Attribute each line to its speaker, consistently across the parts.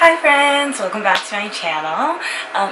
Speaker 1: Hi friends, welcome back to my channel.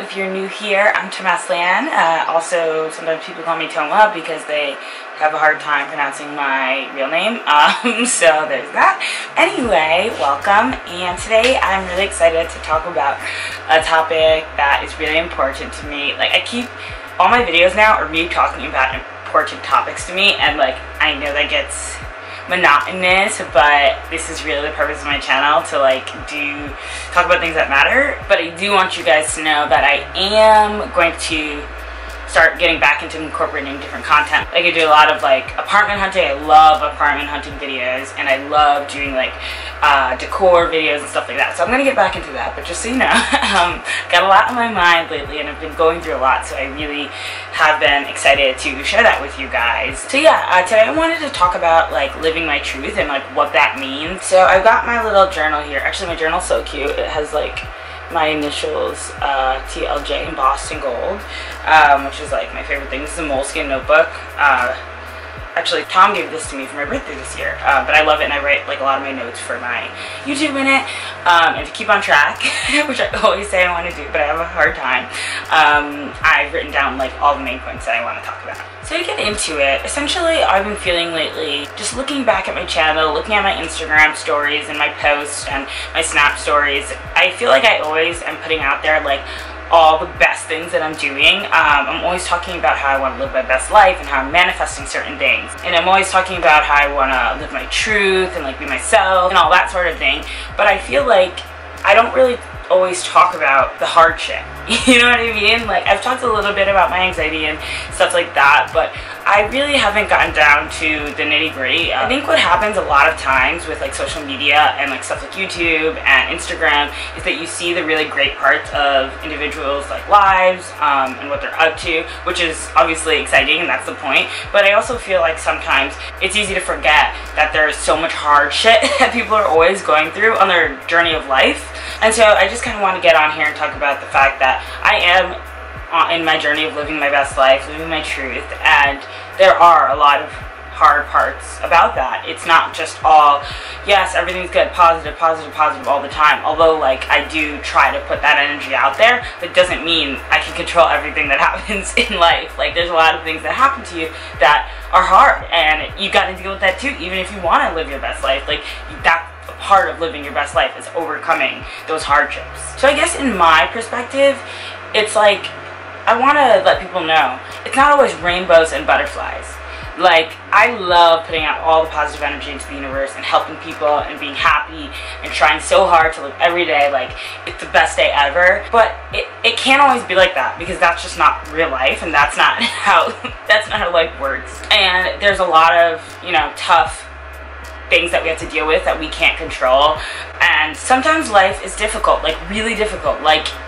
Speaker 1: If you're new here, I'm Tomaslan. Also, sometimes people call me Toma because they have a hard time pronouncing my real name. So there's that. Anyway, welcome. And today I'm really excited to talk about a topic that is really important to me. Like, all my videos now are me talking about important topics to me, and like, I know that gets monotonous, but this is really the purpose of my channel, to talk about things that matter. But I do want you guys to know that I am going to start getting back into incorporating different content. Like, I do a lot of apartment hunting. I love apartment hunting videos, and I love doing decor videos and stuff like that. So I'm gonna get back into that. But just so you know, got a lot on my mind lately, and I've been going through a lot. So I really have been excited to share that with you guys. So yeah, today I wanted to talk about living my truth and what that means. So I've got my little journal here. Actually, my journal's so cute. It has my initials, TLJ, embossed in gold, which is my favorite thing. This is a Moleskine notebook. Actually, Tom gave this to me for my birthday this year, but I love it, and I write a lot of my notes for my YouTube in it, and to keep on track, which I always say I want to do, but I have a hard time. I've written down all the main points that I want to talk about. So to get into it, essentially I've been feeling lately, just looking back at my channel, looking at my Instagram stories and my posts and my Snap stories, I feel like I always am putting out there all the best things that I'm doing. I'm always talking about how I want to live my best life and how I'm manifesting certain things. And I'm always talking about how I want to live my truth and be myself and all that sort of thing. But I feel like I don't really always talk about the hard shit. You know what I mean? I've talked a little bit about my anxiety and stuff like that, but I really haven't gotten down to the nitty-gritty. I think what happens a lot of times with social media and stuff like YouTube and Instagram is that you see the really great parts of individuals' lives and what they're up to, which is obviously exciting, and that's the point. But I also feel sometimes it's easy to forget that there's so much hard shit that people are always going through on their journey of life. And so I just kind of want to get on here and talk about the fact that I am in my journey of living my best life, living my truth, and there are a lot of hard parts about that. It's not just all, yes, everything's good, positive, positive, positive all the time. Although I do try to put that energy out there, but it doesn't mean I can control everything that happens in life. There's a lot of things that happen to you that are hard, and you got to deal with that too, even if you want to live your best life. That's a part of living your best life, is overcoming those hardships. So I guess in my perspective, it's I want to let people know it's not always rainbows and butterflies. I love putting out all the positive energy into the universe and helping people and being happy and trying so hard to live every day it's the best day ever. But it can't always be like that, because that's just not real life, and that's not how life works. And there's a lot of tough things that we have to deal with that we can't control, and sometimes life is difficult, really difficult.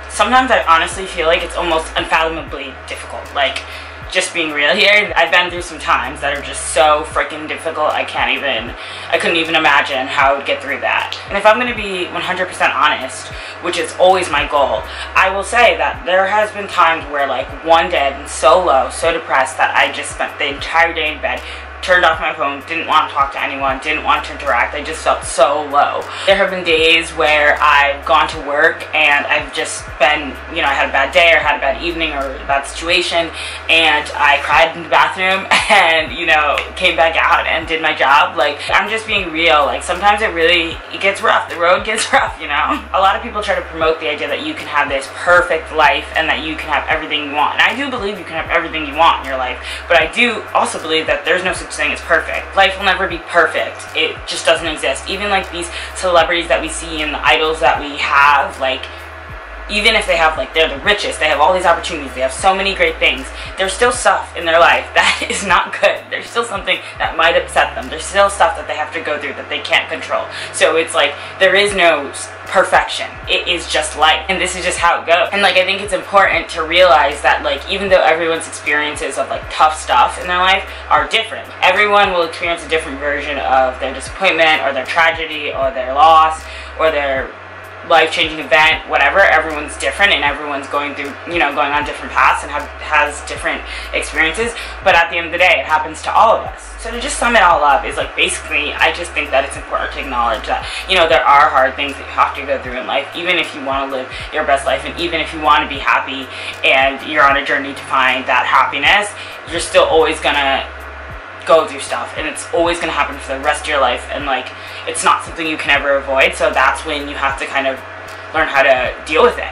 Speaker 1: Sometimes I honestly feel it's almost unfathomably difficult. Just being real here, I've been through some times that are just so freaking difficult, I couldn't even imagine how I would get through that. And if I'm going to be 100% honest, which is always my goal, I will say that there has been times where one day I've been so low, so depressed, that I just spent the entire day in bed, turned off my phone, didn't want to talk to anyone, didn't want to interact. I just felt so low. There have been days where I've gone to work and I've just been, I had a bad day or had a bad evening or a bad situation, and I cried in the bathroom and, came back out and did my job. I'm just being real. Sometimes it gets rough. The road gets rough, A lot of people try to promote the idea that you can have this perfect life and that you can have everything you want. And I do believe you can have everything you want in your life, but I do also believe that there's no such thing as perfect. Life will never be perfect. It just doesn't exist. Even these celebrities that we see and the idols that we have, even if they have they're the richest, they have all these opportunities, they have so many great things, there's still stuff in their life that is not good. There's still something that might upset them. There's still stuff that they have to go through that they can't control. So it's there is no perfection. It is just life, and this is just how it goes. And I think it's important to realize that even though everyone's experiences of tough stuff in their life are different, everyone will experience a different version of their disappointment or their tragedy or their loss or their life-changing event, whatever. Everyone's different and everyone's going through, going on different paths and has different experiences, but at the end of the day it happens to all of us. So to just sum it all up is like, basically I just think that it's important to acknowledge that there are hard things that you have to go through in life, even if you want to live your best life, and even if you want to be happy and you're on a journey to find that happiness, you're still always gonna go through stuff, and it's always going to happen for the rest of your life, and like, it's not something you can ever avoid. So that's when you have to kind of learn how to deal with it.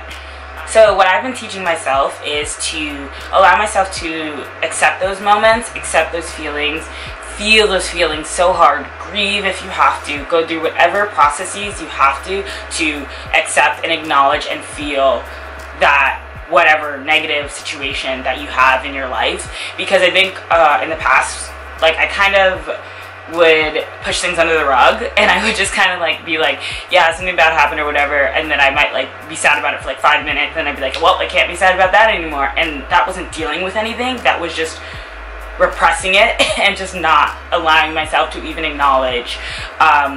Speaker 1: So what I've been teaching myself is to allow myself to accept those moments, accept those feelings, feel those feelings so hard, grieve if you have to, go through whatever processes you have to accept and acknowledge and feel that whatever negative situation that you have in your life. Because I think in the past, like, I kind of would push things under the rug, and I would just kind of like be like, yeah, something bad happened or whatever, and then I might like be sad about it for like 5 minutes, and I'd be like, well, I can't be sad about that anymore. And that wasn't dealing with anything, that was just repressing it and just not allowing myself to even acknowledge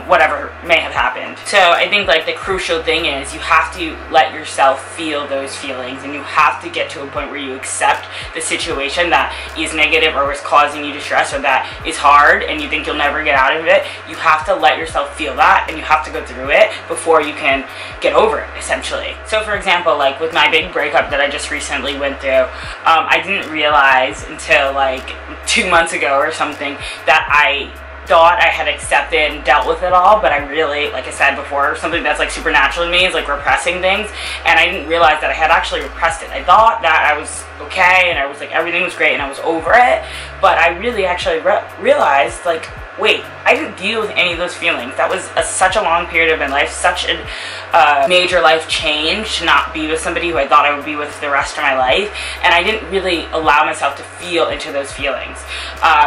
Speaker 1: whatever may have happened. So I think like the crucial thing is you have to let yourself feel those feelings, and you have to get to a point where you accept the situation that is negative or is causing you distress or that is hard and you think you'll never get out of it. You have to let yourself feel that, and you have to go through it before you can get over it, essentially. So for example, like with my big breakup that I just recently went through, I didn't realize until like 2 months ago or something that I thought I had accepted and dealt with it all, but I really, like I said before, something that's like supernatural to me is like repressing things, and I didn't realize that I had actually repressed it. I thought that I was okay and I was like, everything was great and I was over it, but I really actually realized like, wait, I didn't deal with any of those feelings. That was such a long period of my life, such a major life change to not be with somebody who I thought I would be with the rest of my life, and I didn't really allow myself to feel into those feelings.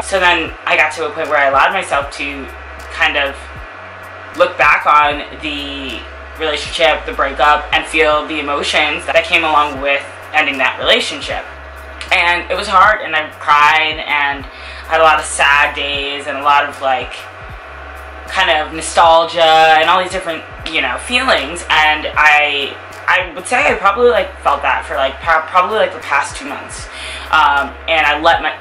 Speaker 1: So then I got to a point where I allowed myself to kind of look back on the relationship, the breakup, and feel the emotions that came along with ending that relationship. And it was hard, and I cried, and I had a lot of sad days and a lot of like kind of nostalgia and all these different feelings, and I would say I probably like felt that for like probably like the past 2 months, and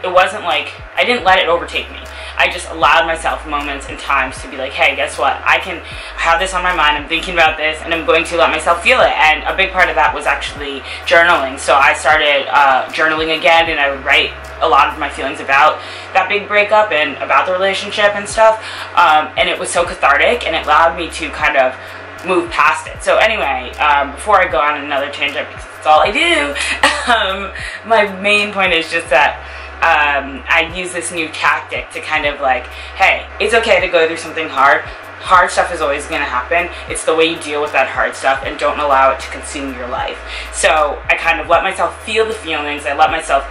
Speaker 1: it wasn't like I didn't let it overtake me. I just allowed myself moments and times to be like, hey, guess what? I have this on my mind, I'm thinking about this, and I'm going to let myself feel it. And a big part of that was actually journaling. So I started journaling again, and I would write a lot of my feelings about that big breakup and about the relationship and stuff. And it was so cathartic, and it allowed me to kind of move past it. So anyway, before I go on another tangent, because that's all I do, my main point is just that I use this new tactic to kind of like, hey, it's okay to go through something hard. Hard stuff is always going to happen. It's the way you deal with that hard stuff, and don't allow it to consume your life. So I kind of let myself feel the feelings. I let myself,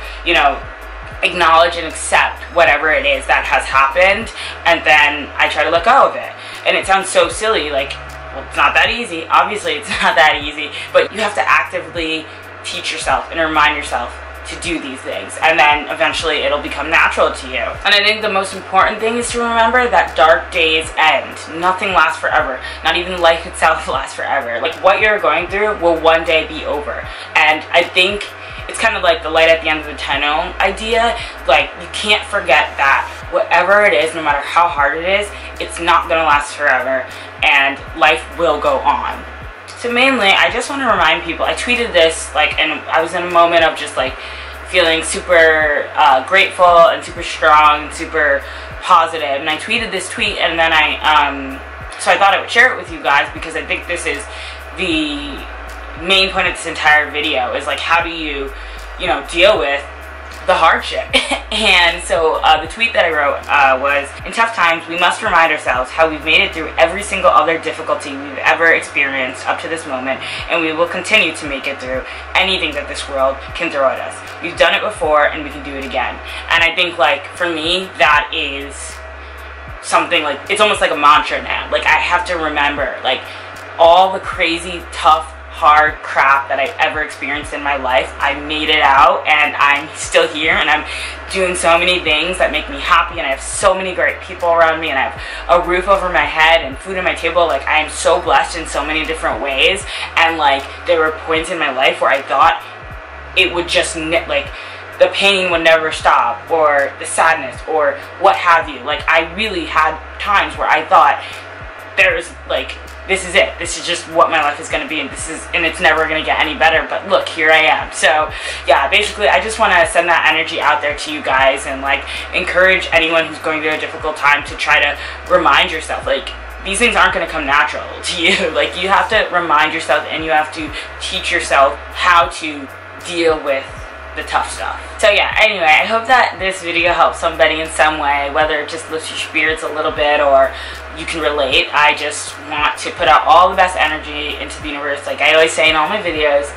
Speaker 1: acknowledge and accept whatever it is that has happened, and then I try to let go of it. And it sounds so silly, like, well, it's not that easy. Obviously, it's not that easy, but you have to actively teach yourself and remind yourself to do these things, and then eventually it'll become natural to you. And I think the most important thing is to remember that dark days end. Nothing lasts forever. Not even life itself lasts forever. Like, what you're going through will one day be over. And I think it's kind of like the light at the end of the tunnel idea. Like, you can't forget that whatever it is, no matter how hard it is, it's not gonna last forever, and life will go on. So mainly, I just want to remind people, I tweeted this, like, and I was in a moment of just, like, feeling super grateful and super strong and super positive, and I tweeted this tweet, and then so I thought I would share it with you guys, because I think this is the main point of this entire video, is, like, how do you, deal with the hardship. And so the tweet that I wrote was, in tough times, we must remind ourselves how we've made it through every single other difficulty we've ever experienced up to this moment, and we will continue to make it through anything that this world can throw at us. We've done it before, and we can do it again. And I think, like, for me, that is something, like, it's almost like a mantra now. Like, I have to remember, like, all the crazy, tough, hard crap that I've ever experienced in my life, I made it out, and I'm still here, and I'm doing so many things that make me happy, and I have so many great people around me, and I have a roof over my head and food on my table. Like, I am so blessed in so many different ways. And like, there were points in my life where I thought it would just like the pain would never stop, or the sadness, or what have you. Like, I really had times where I thought there's like, this is it, this is just what my life is going to be, and it's never going to get any better. But look, here I am. So yeah, basically I just want to send that energy out there to you guys, and like encourage anyone who's going through a difficult time to try to remind yourself, like, these things aren't going to come natural to you. Like, you have to remind yourself, and you have to teach yourself how to deal with the tough stuff. So yeah, anyway, I hope that this video helps somebody in some way, whether it just lifts your spirits a little bit or you can relate. I just want to put out all the best energy into the universe, like I always say in all my videos.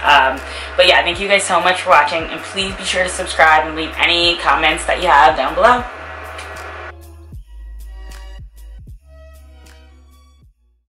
Speaker 1: But yeah, thank you guys so much for watching, and please be sure to subscribe and leave any comments that you have down below.